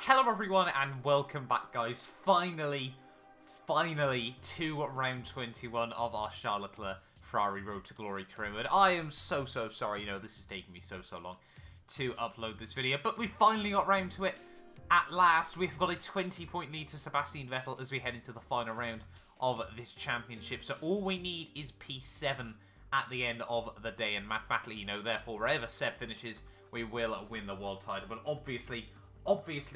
Hello everyone and welcome back, guys. Finally to round 21 of our Leclerc Ferrari Road to Glory career mode. I am so sorry, you know, this is taking me so long to upload this video, but we finally got round to it. At last, we've got a 20-point lead to Sebastian Vettel as we head into the final round of this championship. So all we need is P7 at the end of the day, and mathematically, you know, therefore, wherever Seb finishes, we will win the world title. But obviously,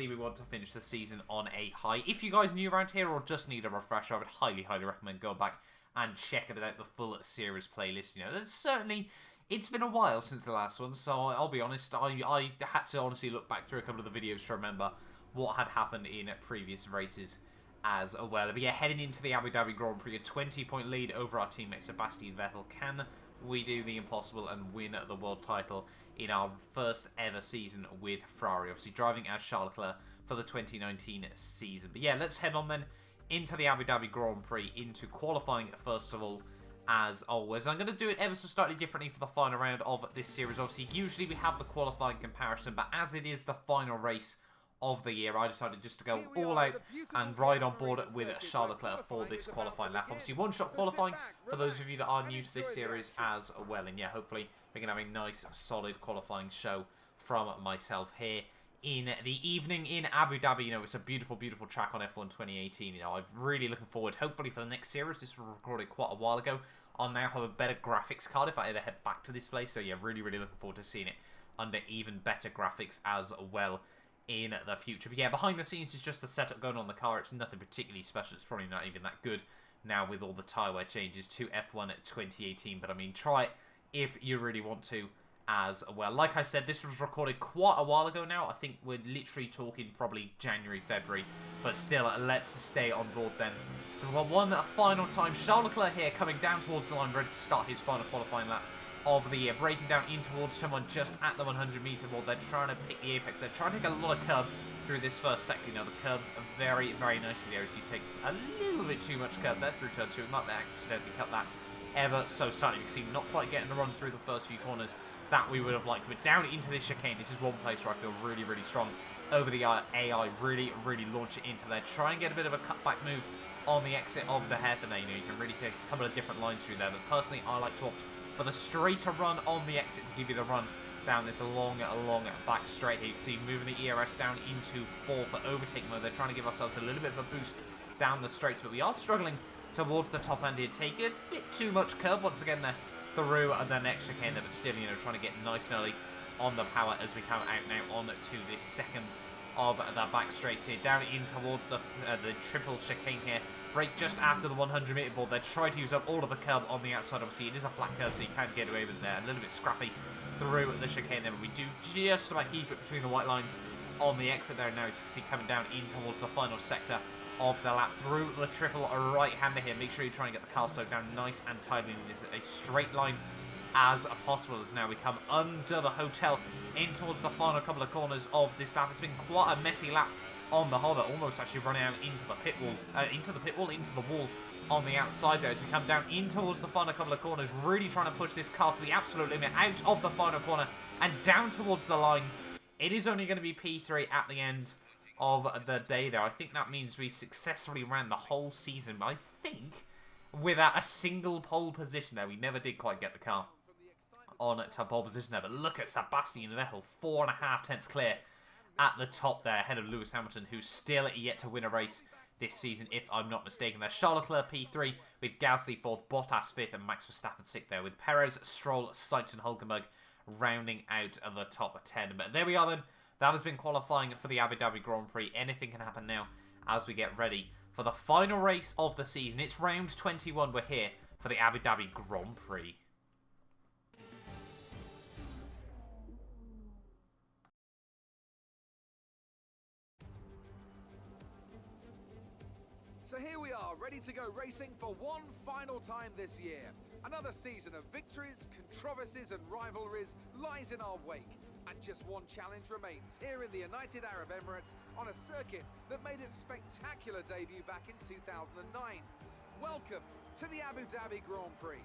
we want to finish the season on a high. If you guys new around here or just need a refresher, I would highly recommend going back and checking out the full series playlist. You know, there's certainly, it's been a while since the last one, so I'll be honest, I had to honestly look back through a couple of the videos to remember what had happened in previous races as well. But yeah, heading into the Abu Dhabi Grand Prix, a 20-point lead over our teammate Sebastian Vettel. Can we do the impossible and win the world title in our first ever season with Ferrari? Obviously driving as Charles Leclerc for the 2019 season. But yeah, let's head on then into the Abu Dhabi Grand Prix, into qualifying first of all, as always. I'm going to do it ever so slightly differently for the final round of this series. Obviously, usually we have the qualifying comparison, but as it is the final race of the year, I decided just to go all out and ride on board with Charles Leclerc for this qualifying lap. Obviously, one-shot qualifying for those of you that are new to this series as well. And yeah, hopefully we can have a nice, solid qualifying show from myself here in the evening in Abu Dhabi. You know, it's a beautiful track on F1 2018. You know, I'm really looking forward, hopefully, for the next series. This was recorded quite a while ago. I'll now have a better graphics card if I ever head back to this place. So yeah, really looking forward to seeing it under even better graphics as well in the future. But yeah, behind the scenes is just the setup going on the car. It's nothing particularly special. It's probably not even that good now with all the tyre wear changes to F1 2018. But I mean, try it if you really want to as well. Like I said, this was recorded quite a while ago now. I think we're literally talking probably January, February. But still, let's stay on board then. One final time, Charles Leclerc here coming down towards the line, ready to start his final qualifying lap of the year, breaking down in towards someone just at the 100-meter wall. They're trying to pick the apex. They're trying to take a lot of curb through this first sector. You know, the curbs are very nicely there as you take a little bit too much curb there through turn 2. It might be accidentally cut that ever so slightly. You can see not quite getting the run through the first few corners that we would have liked. But down into this chicane, this is one place where I feel really strong over the AI. Really launch it into there. Try and get a bit of a cutback move on the exit of the hairpin there. You know, you can really take a couple of different lines through there. But personally, I like to opt for the straighter run on the exit to give you the run down this long back straight here. You can see moving the ERS down into 4 for overtake mode. They're trying to give ourselves a little bit of a boost down the straights, but we are struggling towards the top end here. Take a bit too much curb once again there through the next chicane there, but still, you know, trying to get nice and early on the power as we come out now on to this second of the back straights here. Down in towards the triple chicane here. Brake just after the 100-meter board. They try to use up all of the curb on the outside. Obviously, it is a flat curb, so you can get away with it there. A little bit scrappy through the chicane there, but we do just about keep it between the white lines on the exit there. Now, as you can see, coming down in towards the final sector of the lap through the triple right-hander here. Make sure you try and get the car slowed down nice and tightly in this a straight line as possible. As now we come under the hotel in towards the final couple of corners of this lap. It's been quite a messy lap on the whole, almost actually running out into the pit wall, into the wall on the outside there. As we come down in towards the final couple of corners, really trying to push this car to the absolute limit, out of the final corner and down towards the line. It is only going to be P3 at the end of the day there. I think that means we successfully ran the whole season, I think, without a single pole position there. We never did quite get the car on to pole position there, but look at Sebastian Vettel, 4.5 tenths clear at the top there, ahead of Lewis Hamilton, who's still yet to win a race this season, if I'm not mistaken. There's Charles Leclerc P3, with Gasly 4th, Bottas 5th, and Max Verstappen 6th there, with Perez, Stroll, Sainz, and Hulkenberg rounding out of the top 10. But there we are then. That has been qualifying for the Abu Dhabi Grand Prix. Anything can happen now as we get ready for the final race of the season. It's round 21. We're here for the Abu Dhabi Grand Prix. So here we are, ready to go racing for one final time this year. Another season of victories, controversies and rivalries lies in our wake. And just one challenge remains here in the United Arab Emirates on a circuit that made its spectacular debut back in 2009. Welcome to the Abu Dhabi Grand Prix.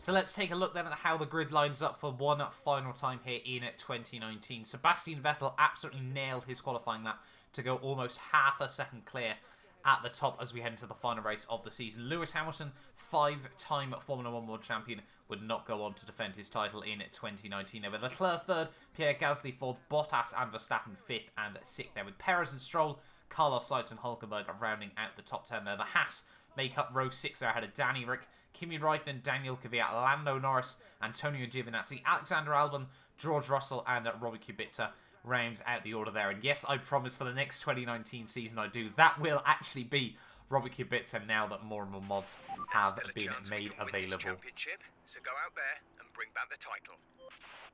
So let's take a look then at how the grid lines up for one final time here in 2019. Sebastian Vettel absolutely nailed his qualifying lap to go almost half a second clear at the top as we head into the final race of the season. Lewis Hamilton, 5-time Formula 1 World Champion, would not go on to defend his title in 2019. There with Leclerc third, Pierre Gasly fourth, Bottas and Verstappen fifth and sixth there, with Perez and Stroll, Carlos Sainz and Hulkenberg rounding out the top 10 there. The Haas make up row 6 there ahead of Danny Rick, Kimi Raikkonen, Daniel Kvyat, Lando Norris, Antonio Giovinazzi, Alexander Albon, George Russell and Robbie Kubica rounds out the order there. And yes, I promise for the next 2019 season I do, that will actually be Robbie Kubica now that more and more mods have been made available. So go out there and bring back the title.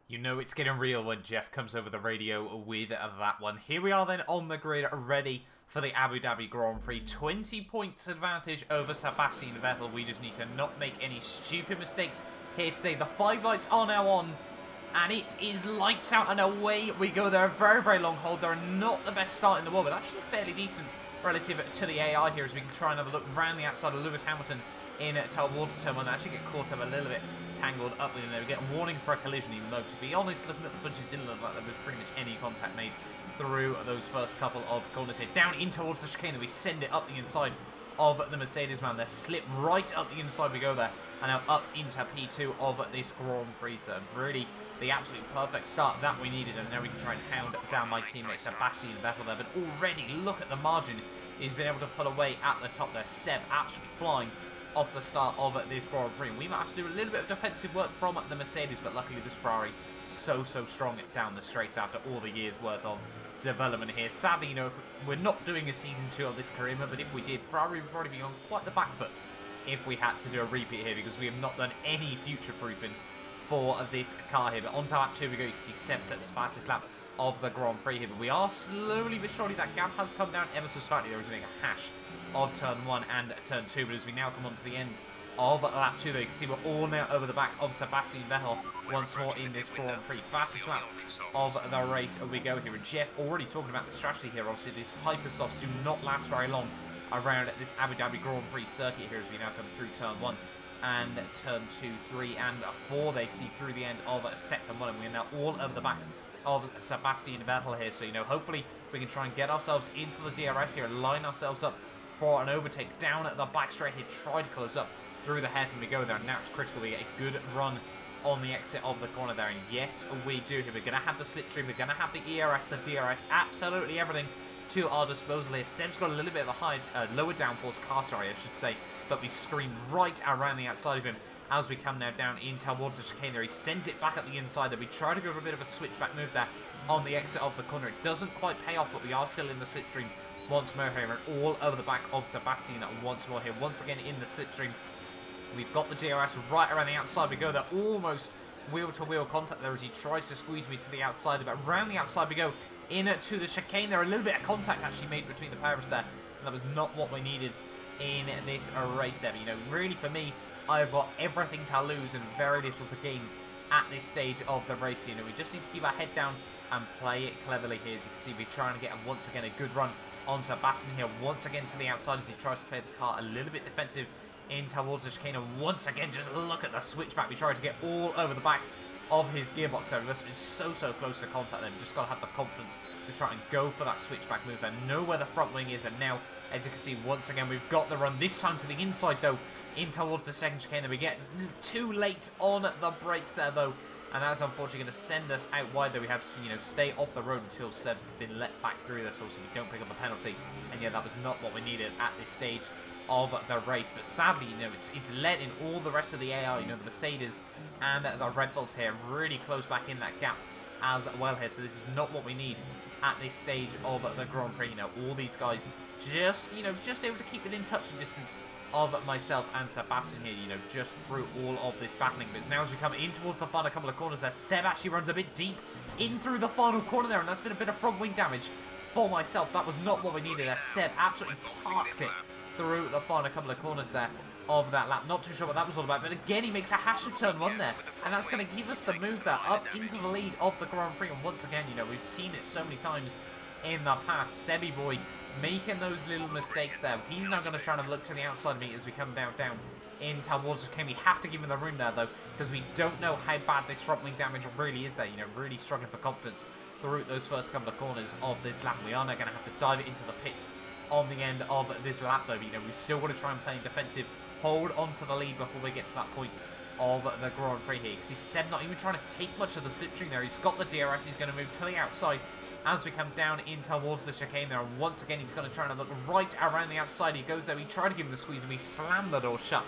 You know it's getting real when Jeff comes over the radio with that one. Here we are then on the grid, ready for the Abu Dhabi Grand Prix. 20 points advantage over Sebastian Vettel. We just need to not make any stupid mistakes here today. The 5 lights are now on, and it is lights out and away we go. They're a very, very long hold. They're not the best start in the world, but actually fairly decent relative to the AI here, as we can try and have a look round the outside of Lewis Hamilton in towards turn one. They actually get caught up a little bit tangled up in there. We get a warning for a collision, even though, to be honest, looking at the footage, didn't look like there was pretty much any contact made through those first couple of corners here. Down in towards the chicane, we send it up the inside of the Mercedes man there. Slip right up the inside we go there, and now up into P2 of this Grand Prix. So really the absolute perfect start that we needed, and now we can try and hound down my teammate Sebastian Vettel there. But already look at the margin he's been able to pull away at the top there. Seb absolutely flying off the start of this Grand Prix. We might have to do a little bit of defensive work from the Mercedes, but luckily this Ferrari so strong down the straights after all the years worth of development here. Sadly, you know, we're not doing a season 2 of this Career Mode, but if we did, Ferrari would probably be on quite the back foot if we had to do a repeat here, because we have not done any future proofing for this car here. But on to lap 2 we go. You can see Seb sets the fastest lap of the Grand Prix here, but we are slowly but surely, that gap has come down ever so slightly. There is being a hash of turn 1 and turn 2, but as we now come on to the end of lap 2 there, you can see we're all now over the back of Sebastian Vettel once more in this Grand Prix. Fastest lap of the race we go here, and Jeff already talking about the strategy here. Obviously these hypersofts do not last very long around this Abu Dhabi Grand Prix circuit here, as we now come through turn 1 and turn 2, 3 and 4 they see through the end of sector 1, and we're now all over the back of Sebastian Vettel here. So, you know, hopefully we can try and get ourselves into the DRS here and line ourselves up for an overtake down at the back straight here. Try to close up through the hairpin we go there. Now it's critical we get a good run on the exit of the corner there, and yes we do here. We're going to have the slipstream, we're going to have the ERS, the DRS, absolutely everything to our disposal here. Seb's got a little bit of a high, lower downforce car, sorry I should say, but we scream right around the outside of him as we come now down in towards the chicane there. He sends it back up the inside there. We try to go for a bit of a switchback move there on the exit of the corner. It doesn't quite pay off, but we are still in the slipstream once more here, and all over the back of Sebastian once more here. Once again in the slipstream. We've got the DRS right around the outside we go there. Almost wheel-to-wheel contact there as he tries to squeeze me to the outside. But around the outside we go into the chicane there. A little bit of contact actually made between the pair of us there, and that was not what we needed in this race there. But, you know, really for me, I've got everything to lose and very little to gain at this stage of the race. You know, we just need to keep our head down and play it cleverly here. As you can see, we're trying to get once again a good run on Sebastian here, once again to the outside as he tries to play the car a little bit defensive in towards the chicane. And once again, just look at the switchback. We tried to get all over the back of his gearbox there. We must be so close to contact there. We just got to have the confidence to try and go for that switchback move there. Know where the front wing is, and now, as you can see, once again, we've got the run. This time to the inside, though, in towards the second chicane. And we get too late on the brakes there, though, and that's unfortunately going to send us out wide there. We have to, you know, stay off the road until Seb's been let back through this, so we don't pick up a penalty. And yeah, that was not what we needed at this stage of the race. But sadly, you know, it's let in all the rest of the AI, you know, the Mercedes and the Red Bulls here, really close back in that gap as well here. So this is not what we need at this stage of the Grand Prix. You know, all these guys just able to keep it in touching distance of myself and Sebastian here, you know, just through all of this battling. But now as we come in towards the final couple of corners there, Seb actually runs a bit deep in through the final corner there, and that's been a bit of front wing damage for myself. That was not what we needed there. Seb absolutely parked it through the final couple of corners there of that lap. Not too sure what that was all about, but again he makes a hash of turn 1 there, and that's going to give us the move there up into the lead of the Grand Prix. And once again, you know, we've seen it so many times in the past. Sebby boy making those little mistakes there. He's now going to try and look to the outside of me as we come down in towards the chicane. We have to give him the room there, though, because we don't know how bad this front wing damage really is there. You know, really struggling for confidence through those first couple of corners of this lap. We are now going to have to dive it into the pits on the end of this lap, though. You know, we still want to try and play defensive, hold on to the lead before we get to that point of the Grand Prix here. You see Seb not even trying to take much of the slipstream there. He's got the DRS. He's going to move to the outside as we come down in towards the chicane there. And once again, he's going to try and look right around the outside. He goes there. We try to give him the squeeze, and we slam the door shut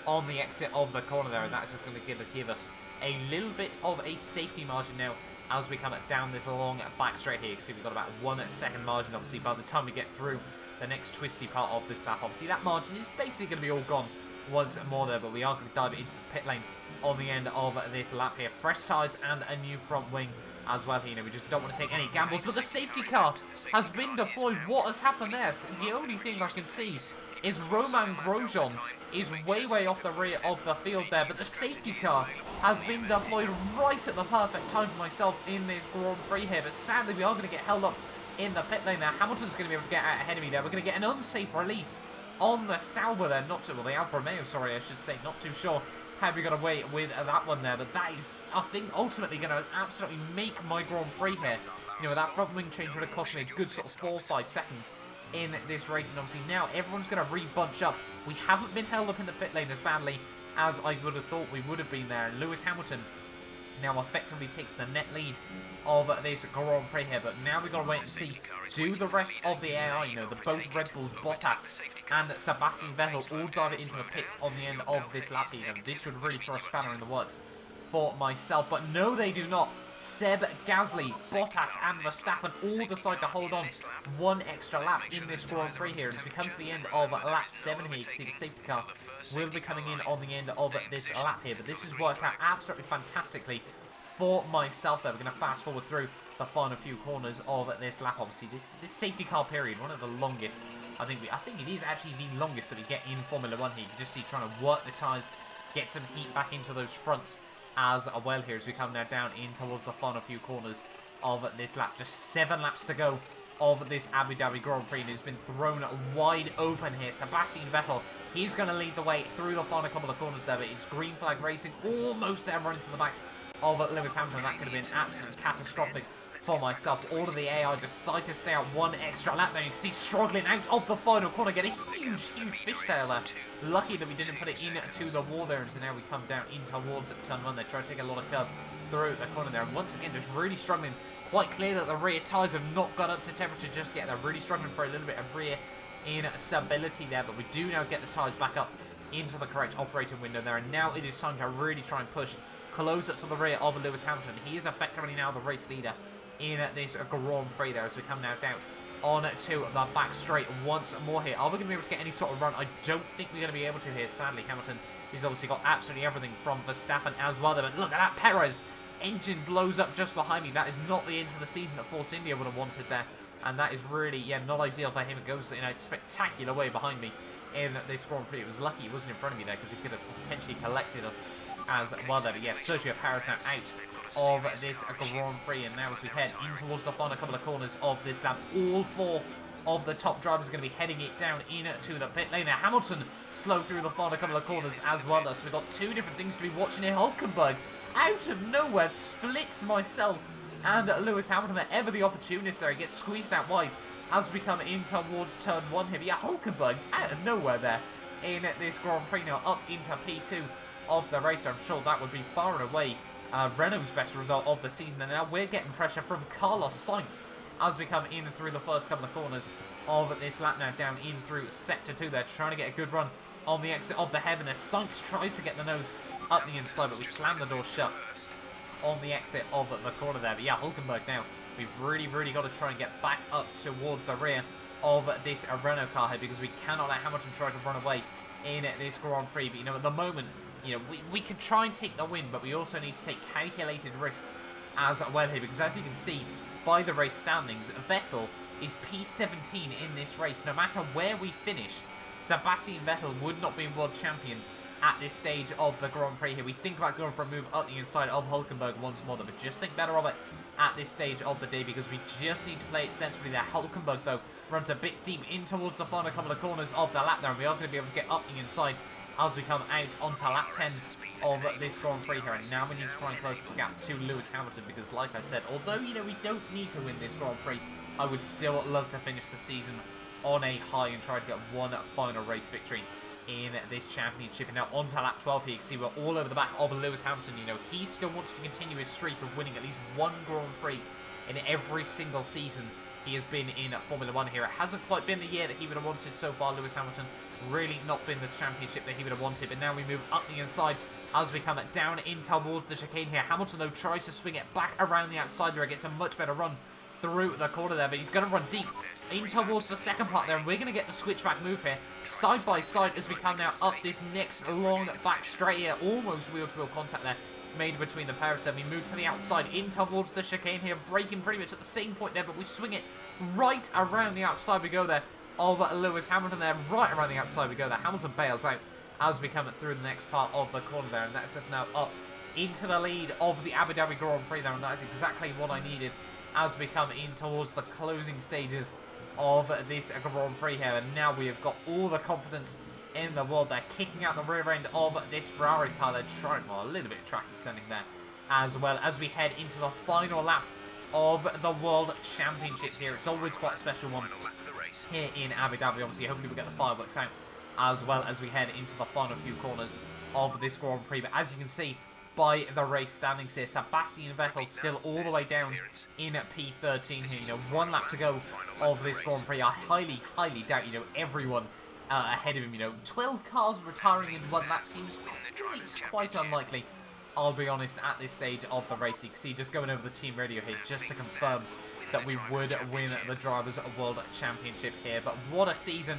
on the exit of the corner there. And that's going to give us a little bit of a safety margin now as we come down this long back straight here. You can see we've got about 1 second margin, obviously, by the time we get through the next twisty part of this lap. Obviously, that margin is basically going to be all gone once more there, but we are going to dive into the pit lane on the end of this lap here. Fresh tyres and a new front wing as well here. You know, we just don't want to take any gambles, but the safety car has been deployed. What has happened there? The only thing I can see is Roman Grosjean is way off the rear of the field there, but the safety car has been deployed right at the perfect time for myself in this Grand Prix here, but sadly we are going to get held up in the pit lane there. Hamilton's going to be able to get out ahead of me there. We're going to get an unsafe release on the Sauber there, the Alfa Romeo, sorry, I should say. Not too sure how we got away with that one there, but that is, I think, ultimately going to absolutely make my Grand Prix here. You know, that front wing change would have cost me a good sort of 4 or 5 seconds in this race, and obviously now everyone's going to re-bunch up. We haven't been held up in the pit lane as badly as I would have thought we would have been there, and Lewis Hamilton now effectively takes the net lead of this Grand Prix here, but now we've got to wait and see, do the rest of the AI, you know, the both Red Bulls, Bottas and Sebastian Vettel, all dive it into the pits on the end of this lap here. And this would really throw a spanner in the works for myself, but no, they do not. Seb, Gasly, Bottas and Verstappen all decide to hold on 1 extra lap in this Grand Prix here. And as we come to the end of lap 7 here, you can see the safety car will be coming in on the end of this lap here. But this has worked out absolutely fantastically for myself there. We're going to fast forward through the final few corners of this lap. Obviously, this safety car period, one of the longest. I think it is actually the longest that we get in Formula 1 here. You can just see trying to work the tyres, get some heat back into those fronts as well here as we come now down in towards the final few corners of this lap. Just 7 laps to go of this Abu Dhabi Grand Prix, and it's been thrown wide open here. Sebastian Vettel, he's going to lead the way through the final couple of corners there, but it's green flag racing almost there running to the back of Lewis Hamilton. That could have been absolutely catastrophic for myself. All of the AI decide to stay out 1 extra lap there. You can see struggling out of the final corner, get a huge fishtail there. Lucky that we didn't put it into the wall there, and so now we come down in towards turn 1. They try to take a lot of curve through the corner there, and once again just really struggling. Quite clear that the rear tyres have not got up to temperature just yet. They're really struggling for a little bit of rear instability there, but we do now get the tyres back up into the correct operating window there, and now it is time to really try and push closer to the rear of Lewis Hamilton. He is effectively now the race leader in this Grand Prix there as we come now down on to the back straight once more here. Are we going to be able to get any sort of run? I don't think we're going to be able to here. Sadly, Hamilton has obviously got absolutely everything from Verstappen as well. But look at that, Perez engine blows up just behind me. That is not the end of the season that Force India would have wanted there, and that is really, yeah, not ideal for him. It goes in a spectacular way behind me in this Grand Prix. It was lucky he wasn't in front of me there, because he could have potentially collected us as well there. But yeah, Sergio Perez now out of this Grand Prix, and now as we head in towards the final couple of corners of this lap, all 4 of the top drivers are going to be heading it down into the pit lane. Now Hamilton slowed through the final couple of corners as well though, so we've got 2 different things to be watching here. Hulkenberg out of nowhere splits myself and Lewis Hamilton, ever the opportunist there. He gets squeezed out wide as we come in towards turn 1 here. But yeah, Hulkenberg out of nowhere there in this Grand Prix, now up into P2 of the race. I'm sure that would be far and away Renault's best result of the season, and now we're getting pressure from Carlos Sainz as we come in through the first couple of corners of this lap now, down in through sector 2 there, trying to get a good run on the exit of the heaven as Sainz tries to get the nose up the inside, but we slam the door shut on the exit of the corner there. But yeah, Hulkenberg now, we've really got to try and get back up towards the rear of this Renault car here, because we cannot let Hamilton try to run away in this Grand Prix. But you know, at the moment, you know, we could try and take the win, but we also need to take calculated risks as well here, because as you can see by the race standings, Vettel is P17 in this race. No matter where we finished, Sebastian Vettel would not be world champion at this stage of the Grand Prix here. We think about going for a move up the inside of Hulkenberg once more, but just think better of it at this stage of the day, because we just need to play it sensibly there. Hulkenberg, though, runs a bit deep in towards the final couple of corners of the lap there, and we are going to be able to get up the inside as we come out onto lap 10 of this Grand Prix here. And now we need to try and close the gap to Lewis Hamilton, because like I said, although, you know, we don't need to win this Grand Prix, I would still love to finish the season on a high and try to get one final race victory in this championship. And now onto lap 12 here, you can see we're all over the back of Lewis Hamilton. You know, he still wants to continue his streak of winning at least one Grand Prix in every single season he has been in Formula 1 here. It hasn't quite been the year that he would have wanted so far, Lewis Hamilton. Really not been this championship that he would have wanted. But now we move up the inside as we come down in towards the chicane here. Hamilton, though, tries to swing it back around the outside there. It gets a much better run through the corner there, but he's going to run deep in towards the second part there, and we're going to get the switchback move here, side by side, as we come now up this next long back straight here. Almost wheel-to-wheel contact there made between the pairs. Then we move to the outside in towards the chicane here, braking pretty much at the same point there, but we swing it right around the outside we go there of Lewis Hamilton there. Right around the outside we go there. Hamilton bails out as we come through the next part of the corner there, and that's us now up into the lead of the Abu Dhabi Grand Prix there, and that is exactly what I needed as we come in towards the closing stages of this Grand Prix here. And now we have got all the confidence in the world. They're kicking out the rear end of this Ferrari car. They're trying, well, a little bit of track extending there, as well as we head into the final lap of the World Championship here. It's always quite a special one here in Abu Dhabi. Obviously, hopefully we get the fireworks out as well as we head into the final few corners of this Grand Prix. But as you can see by the race standings here, Sebastian Vettel still all the way down in P13 here. You know, one lap to go of this Grand Prix. I highly doubt, you know, everyone ahead of him. You know, 12 cars retiring in one lap seems quite unlikely, I'll be honest, at this stage of the race. You can see just going over the team radio here just to confirm that we would win the Drivers' World Championship here. But what a season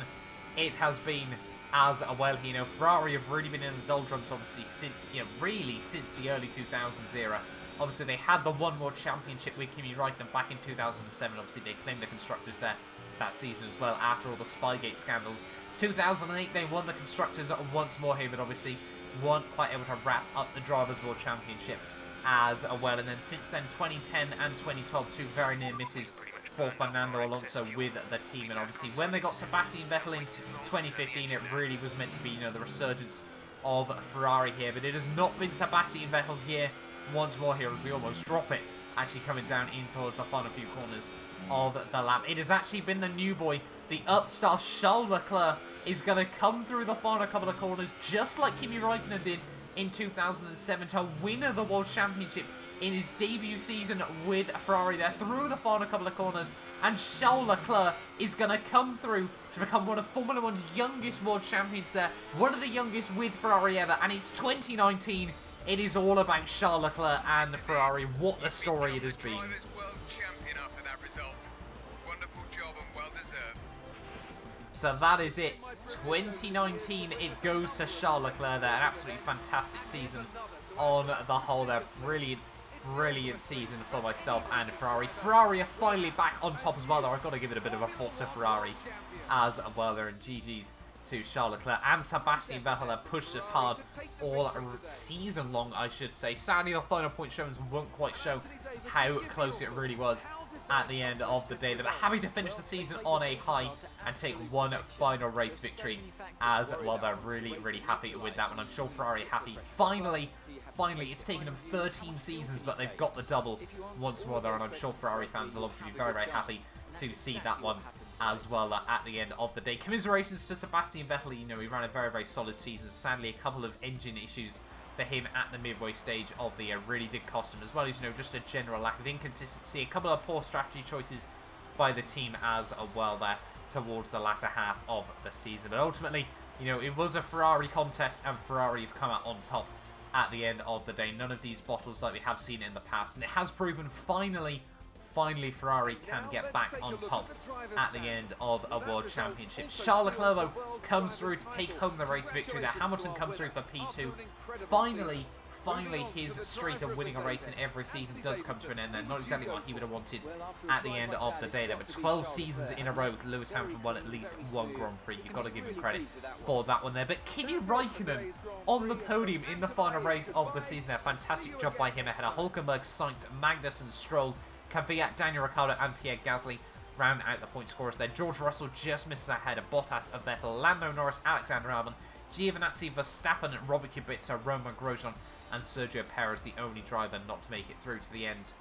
it has been as well. You know, Ferrari have really been in the doldrums, obviously, since, you know, really since the early 2000s era. Obviously, they had the One World Championship with Kimi Räikkönen back in 2007. Obviously, they claimed the constructors there that season as well after all the Spygate scandals. 2008, they won the constructors once more here, but obviously weren't quite able to wrap up the Drivers' World Championship as well. And then since then, 2010 and 2012, two very near misses for Fernando Alonso with the team. And obviously when they got Sebastian Vettel in 2015, it really was meant to be, you know, the resurgence of Ferrari here. But it has not been Sebastian Vettel's year once more here, as we almost drop it, actually coming down in towards the final few corners of the lap. It has actually been the new boy, the upstart Charles Leclerc, is going to come through the final couple of corners just like Kimi Räikkönen did in 2007 to win the World Championship in his debut season with Ferrari there through the final couple of corners. And Charles Leclerc is going to come through to become one of Formula 1's youngest world champions there, one of the youngest with Ferrari ever, and it's 2019. It is all about Charles Leclerc and Ferrari. What a story it has been. So that is it. 2019, it goes to Charles Leclerc there. An absolutely fantastic season on the whole there. Brilliant season for myself and Ferrari. Ferrari are finally back on top as well, though. I've got to give it a bit of a Forza Ferrari as well there. And GG's to Charles Leclerc and Sebastian Vettel have pushed us hard all season long, I should say. Sadly, the final point showings won't quite show how close it really was at the end of the day. They're happy to finish the season on a high and take one final race victory as well. They're really happy with that one. I'm sure Ferrari are happy. Finally, it's taken them 13 seasons, but they've got the double once more there, and I'm sure Ferrari fans will obviously be very happy to see that one as well at the end of the day. Commiserations to Sebastian Vettel. You know, he ran a very solid season. Sadly, a couple of engine issues for him at the midway stage of the year really did cost him, as well as, you know, just a general lack of inconsistency, a couple of poor strategy choices by the team as well there towards the latter half of the season. But ultimately, you know, it was a Ferrari contest, and Ferrari have come out on top at the end of the day. None of these bottles like we have seen in the past, and it has proven finally Ferrari can get back on top at the end of a World Championship. Charles Leclerc, though, comes through to take home the race victory there. Hamilton comes through for P2. Finally, his streak of winning a race in every season does come to an end there. Not exactly what he would have wanted at the end of the day there, but 12 seasons in a row, Lewis Hamilton won at least one Grand Prix. You've got to give him credit for that one there. But Kimi Räikkönen on the podium in the final race of the season there. Fantastic job by him ahead of Hülkenberg, Sainz, Magnussen, Stroll, Kvyat, Daniel Ricciardo and Pierre Gasly round out the point scorers there. George Russell just misses ahead of Bottas, of Vettel, Lando Norris, Alexander Albon, Giovinazzi, Verstappen, Robert Kubica, Roman Grosjean, and Sergio Perez, the only driver not to make it through to the end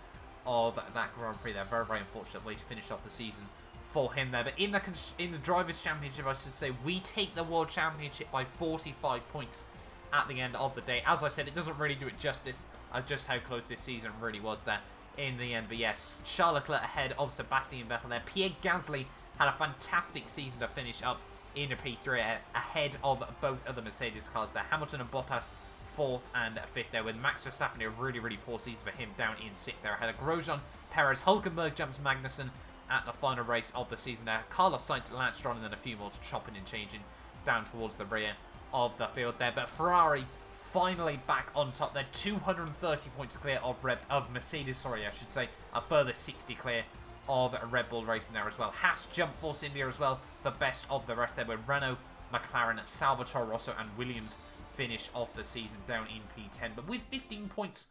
of that Grand Prix there. Very, very unfortunate way to finish off the season for him there. But in the Drivers' Championship, I should say, we take the World Championship by 45 points at the end of the day. As I said, it doesn't really do it justice of just how close this season really was there in the end. But yes, Charles Leclerc ahead of Sebastian Vettel there. Pierre Gasly had a fantastic season to finish up in the P3 ahead of both of the Mercedes cars there. Hamilton and Bottas 4th and 5th there, with Max Verstappen a really, really poor season for him down in 6th there. Ahead of Grosjean, Perez, Hulkenberg jumps Magnussen at the final race of the season there. Carlos Sainz, Lance Stroll, and then a few more chopping and changing down towards the rear of the field there. But Ferrari finally back on top. They're 230 points clear of Mercedes, sorry, I should say. A further 60 clear of Red Bull Racing there as well. Haas jump Force India as well, the best of the rest there, with Renault, McLaren, Salvatore Rosso, and Williams finish off the season down in P10. But with 15 points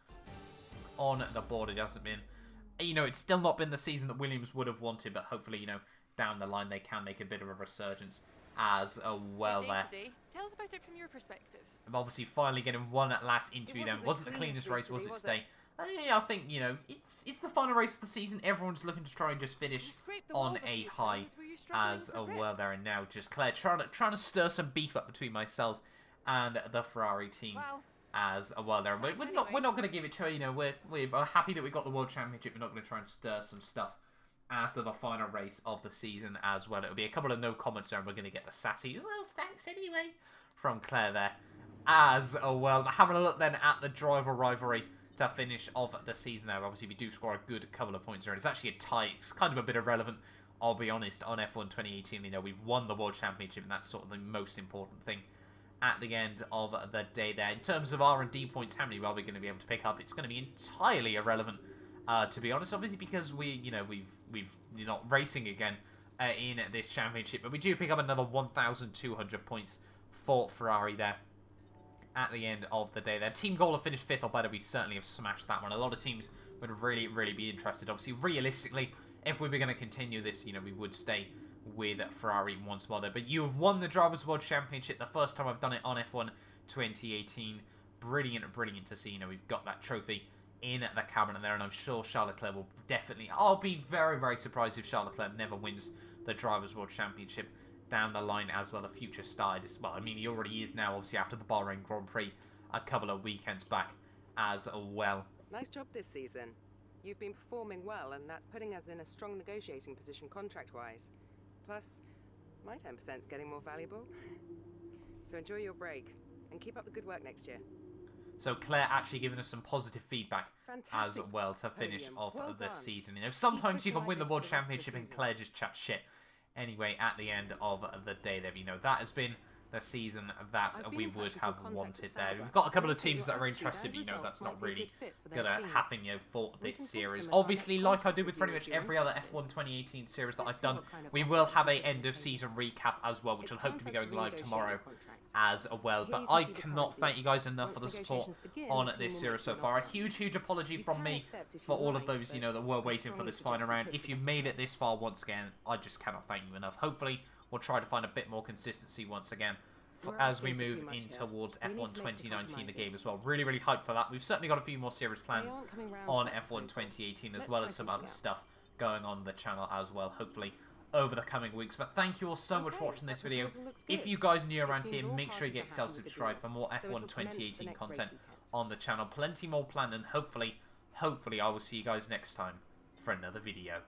on the board, it hasn't been, you know, it's still not been the season that Williams would have wanted, but hopefully, you know, down the line they can make a bit of a resurgence as well there. Tell us about it from your perspective. I'm obviously finally getting one last interview then. Wasn't the cleanest race, was it today? Yeah, I think, you know, it's the final race of the season. Everyone's looking to try and just finish on a high as well there. And now just Claire trying to stir some beef up between myself and the Ferrari team as well there. But we're not going to give it to her. You know, we're happy that we got the World Championship. We're not going to try and stir some stuff after the final race of the season as well. It'll be a couple of no comments there, and we're going to get the sassy, well, thanks anyway, from Claire there as well. Having a look then at the driver rivalry to finish off the season there. Obviously, we do score a good couple of points there. It's actually a tie. It's kind of a bit irrelevant, I'll be honest, on F1 2018. You know, we've won the World Championship, and that's sort of the most important thing at the end of the day there. In terms of R&D points, how many are we going to be able to pick up? It's going to be entirely irrelevant, to be honest. Obviously, because we're not racing again in this championship, but we do pick up another 1,200 points for Ferrari there at the end of the day there. Team goal to finish 5th or better, we certainly have smashed that one. A lot of teams would really, really be interested. Obviously, realistically, if we were going to continue this, you know, we would stay with Ferrari once more there. But you have won the Drivers' World Championship, the first time I've done it on F1 2018. Brilliant, brilliant to see. You know, we've got that trophy in the cabinet there, and I'm sure Charles Leclerc will definitely... I'll be very, very surprised if Charles Leclerc never wins the Drivers' World Championship down the line as well. A future star. Well, I mean, he already is now, obviously, after the Bahrain Grand Prix a couple of weekends back as well. Nice job this season. You've been performing well, and that's putting us in a strong negotiating position contract-wise. Plus, my 10%'s getting more valuable. So enjoy your break, and keep up the good work next year. So Claire actually giving us some positive feedback as well to finish off the season. You know, sometimes you can win the World Championship and Claire just chats shit. Anyway, at the end of the day there, you know, that has been the season that we would have wanted there. We've got a couple of teams that are interested, but, you know, that's not really going to happen, you know, for this series. Obviously, like I do with pretty much every other F1 2018 series that I've done, we will have a end-of-season recap as well, which will hopefully be going live tomorrow as well. But I cannot thank you guys enough for the support on this series so far. A huge, huge apology from me for all of those, you know, that were waiting for this final round. If you made it this far once again, I just cannot thank you enough. Hopefully, we'll try to find a bit more consistency once again as we move in towards F1 2019, the game as well. Really, really hyped for that. We've certainly got a few more series planned on F1 2018, as well as some other stuff going on the channel as well, hopefully over the coming weeks. But thank you all so much for watching this video. If you guys are new around here, make sure you get yourself subscribed for more F1 2018 content on the channel. Plenty more planned, and hopefully I will see you guys next time for another video.